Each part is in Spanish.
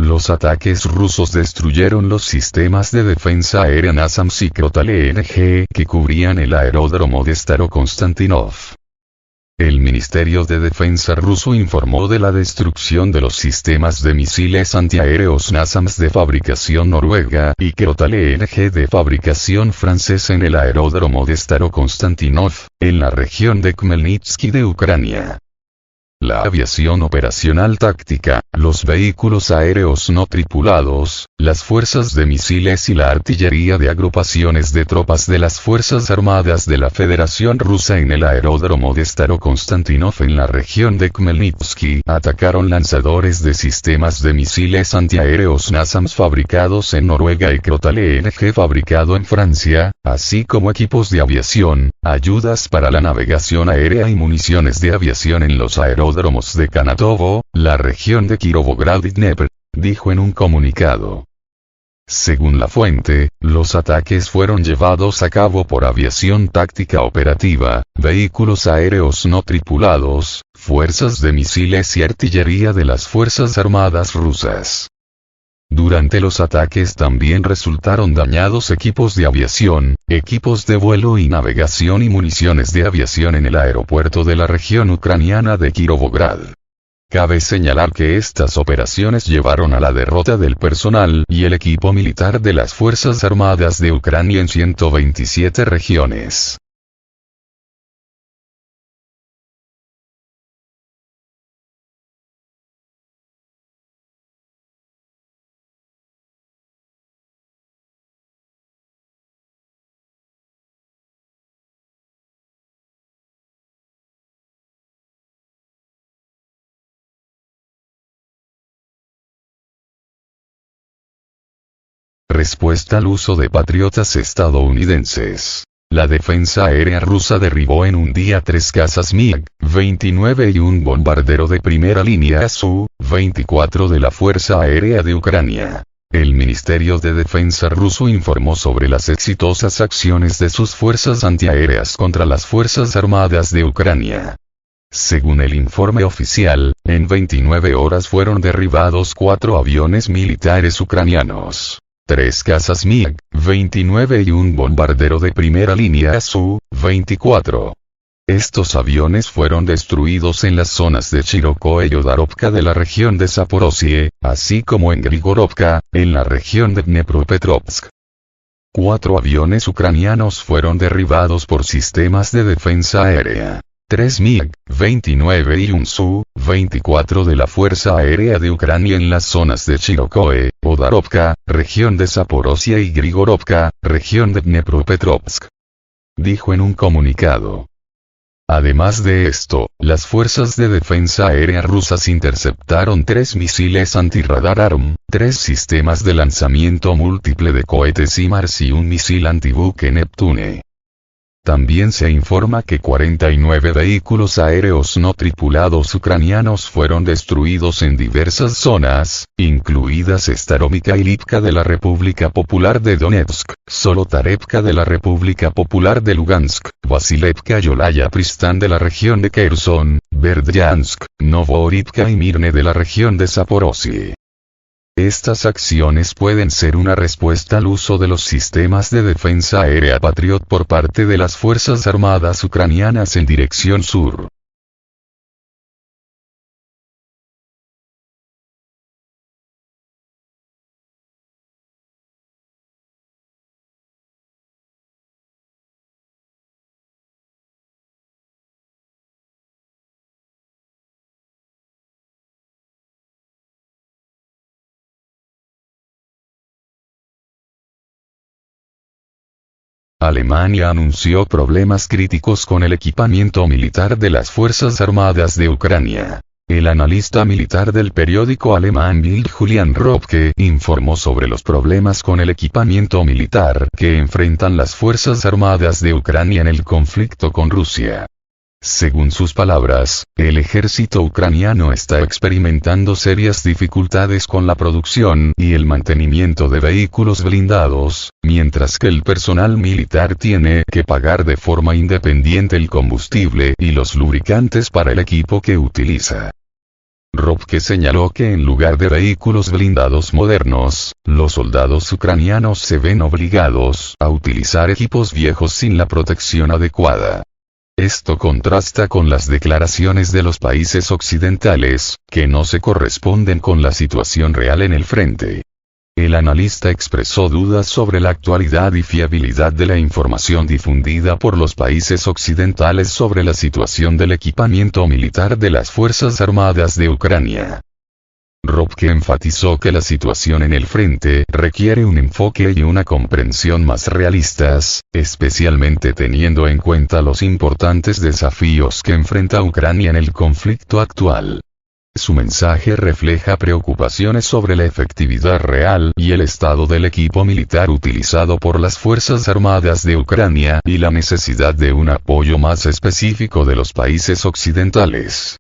Los ataques rusos destruyeron los sistemas de defensa aérea NASAMS y Krotal-ENG que cubrían el aeródromo de Staro-Konstantinov. El Ministerio de Defensa ruso informó de la destrucción de los sistemas de misiles antiaéreos NASAMS de fabricación noruega y Krotal-ENG de fabricación francesa en el aeródromo de Staro-Konstantinov, en la región de Khmelnytsky de Ucrania. La aviación operacional táctica, los vehículos aéreos no tripulados, las fuerzas de misiles y la artillería de agrupaciones de tropas de las Fuerzas Armadas de la Federación Rusa en el aeródromo de Staro-Konstantinov en la región de Khmelnytsky atacaron lanzadores de sistemas de misiles antiaéreos NASAMS fabricados en Noruega y Krotal-ENG fabricado en Francia, así como equipos de aviación, ayudas para la navegación aérea y municiones de aviación en los aeródromos de Kanatovo, la región de Kirovograd y Dnepr, dijo en un comunicado. Según la fuente, los ataques fueron llevados a cabo por aviación táctica operativa, vehículos aéreos no tripulados, fuerzas de misiles y artillería de las Fuerzas Armadas rusas. Durante los ataques también resultaron dañados equipos de aviación, equipos de vuelo y navegación y municiones de aviación en el aeropuerto de la región ucraniana de Kirovograd. Cabe señalar que estas operaciones llevaron a la derrota del personal y el equipo militar de las Fuerzas Armadas de Ucrania en 127 regiones. Respuesta al uso de patriotas estadounidenses. La defensa aérea rusa derribó en un día 3 cazas MiG-29 y un bombardero de primera línea Su-24 de la Fuerza Aérea de Ucrania. El Ministerio de Defensa ruso informó sobre las exitosas acciones de sus fuerzas antiaéreas contra las Fuerzas Armadas de Ucrania. Según el informe oficial, en 29 horas fueron derribados 4 aviones militares ucranianos, 3 cazas MiG-29 y un bombardero de primera línea Su-24. Estos aviones fueron destruidos en las zonas de Chirokóe y Odarovka de la región de Zaporozhye, así como en Grigorovka, en la región de Dnepropetrovsk. 4 aviones ucranianos fueron derribados por sistemas de defensa aérea. 3 MiG-29 y un Su-24 de la Fuerza Aérea de Ucrania en las zonas de Chirokóe, Odarovka, región de Zaporozhye y Grigorovka, región de Dnepropetrovsk. Dijo en un comunicado. Además de esto, las fuerzas de defensa aérea rusas interceptaron 3 misiles antirradar ARM, 3 sistemas de lanzamiento múltiple de cohetes HIMARS y un misil antibuque Neptune. También se informa que 49 vehículos aéreos no tripulados ucranianos fueron destruidos en diversas zonas, incluidas Staromika y Lipka de la República Popular de Donetsk, Solotarevka de la República Popular de Lugansk, Vasilevka y Olaya Pristán de la región de Kherson, Berdyansk, Novorivka y Mirne de la región de Zaporozhye. Estas acciones pueden ser una respuesta al uso de los sistemas de defensa aérea Patriot por parte de las Fuerzas Armadas ucranianas en dirección sur. Alemania anunció problemas críticos con el equipamiento militar de las Fuerzas Armadas de Ucrania. El analista militar del periódico alemán Bild Julian Ropke informó sobre los problemas con el equipamiento militar que enfrentan las Fuerzas Armadas de Ucrania en el conflicto con Rusia. Según sus palabras, el ejército ucraniano está experimentando serias dificultades con la producción y el mantenimiento de vehículos blindados, mientras que el personal militar tiene que pagar de forma independiente el combustible y los lubricantes para el equipo que utiliza. Robke señaló que en lugar de vehículos blindados modernos, los soldados ucranianos se ven obligados a utilizar equipos viejos sin la protección adecuada. Esto contrasta con las declaraciones de los países occidentales, que no se corresponden con la situación real en el frente. El analista expresó dudas sobre la actualidad y fiabilidad de la información difundida por los países occidentales sobre la situación del equipamiento militar de las Fuerzas Armadas de Ucrania. Robke enfatizó que la situación en el frente requiere un enfoque y una comprensión más realistas, especialmente teniendo en cuenta los importantes desafíos que enfrenta Ucrania en el conflicto actual. Su mensaje refleja preocupaciones sobre la efectividad real y el estado del equipo militar utilizado por las Fuerzas Armadas de Ucrania y la necesidad de un apoyo más específico de los países occidentales.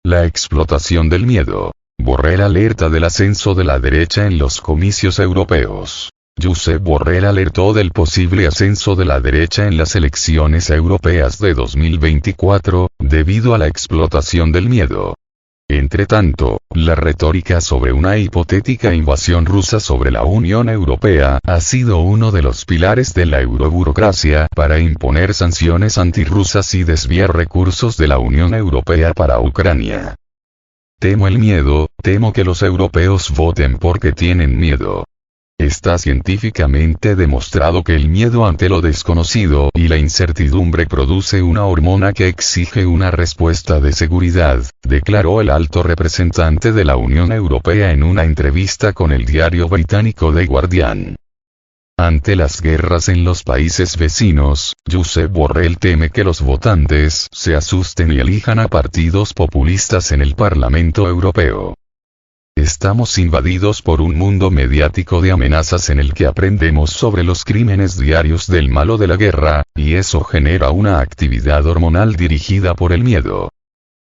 La explotación del miedo. Borrell alerta del ascenso de la derecha en los comicios europeos. Josep Borrell alertó del posible ascenso de la derecha en las elecciones europeas de 2024, debido a la explotación del miedo. Entretanto, la retórica sobre una hipotética invasión rusa sobre la Unión Europea ha sido uno de los pilares de la euroburocracia para imponer sanciones antirrusas y desviar recursos de la Unión Europea para Ucrania. Temo el miedo, temo que los europeos voten porque tienen miedo. Está científicamente demostrado que el miedo ante lo desconocido y la incertidumbre produce una hormona que exige una respuesta de seguridad, declaró el alto representante de la Unión Europea en una entrevista con el diario británico The Guardian. Ante las guerras en los países vecinos, Josep Borrell teme que los votantes se asusten y elijan a partidos populistas en el Parlamento Europeo. Estamos invadidos por un mundo mediático de amenazas en el que aprendemos sobre los crímenes diarios del malo de la guerra, y eso genera una actividad hormonal dirigida por el miedo.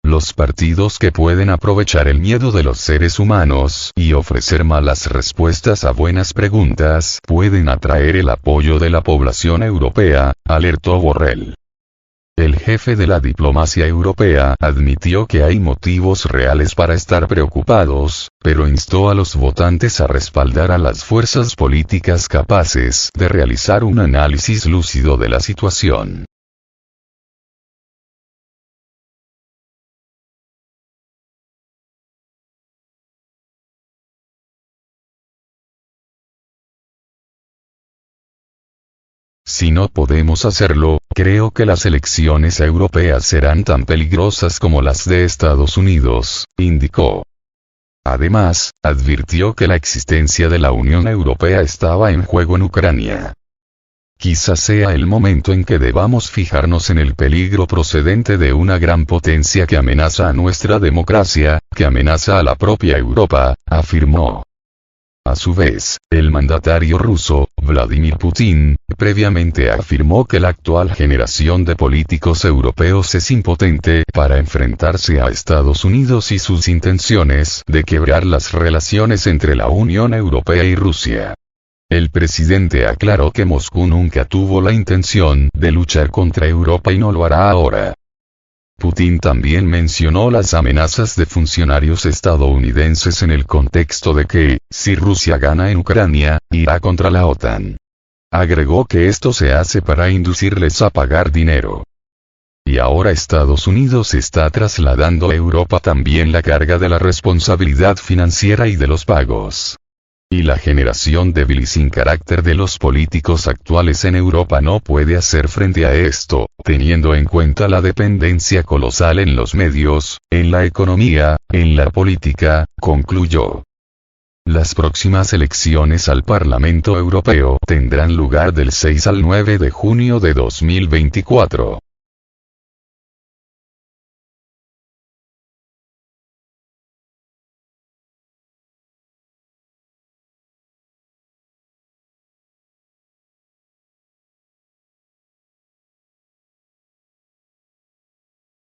Los partidos que pueden aprovechar el miedo de los seres humanos y ofrecer malas respuestas a buenas preguntas pueden atraer el apoyo de la población europea, alertó Borrell. El jefe de la diplomacia europea admitió que hay motivos reales para estar preocupados, pero instó a los votantes a respaldar a las fuerzas políticas capaces de realizar un análisis lúcido de la situación. Si no podemos hacerlo, creo que las elecciones europeas serán tan peligrosas como las de Estados Unidos, indicó. Además, advirtió que la existencia de la Unión Europea estaba en juego en Ucrania. Quizás sea el momento en que debamos fijarnos en el peligro procedente de una gran potencia que amenaza a nuestra democracia, que amenaza a la propia Europa, afirmó. A su vez, el mandatario ruso, Vladimir Putin, previamente afirmó que la actual generación de políticos europeos es impotente para enfrentarse a Estados Unidos y sus intenciones de quebrar las relaciones entre la Unión Europea y Rusia. El presidente aclaró que Moscú nunca tuvo la intención de luchar contra Europa y no lo hará ahora. Putin también mencionó las amenazas de funcionarios estadounidenses en el contexto de que, si Rusia gana en Ucrania, irá contra la OTAN. Agregó que esto se hace para inducirles a pagar dinero. Y ahora Estados Unidos está trasladando a Europa también la carga de la responsabilidad financiera y de los pagos. Y la generación débil y sin carácter de los políticos actuales en Europa no puede hacer frente a esto, teniendo en cuenta la dependencia colosal en los medios, en la economía, en la política, concluyó. Las próximas elecciones al Parlamento Europeo tendrán lugar del 6 al 9 de junio de 2024.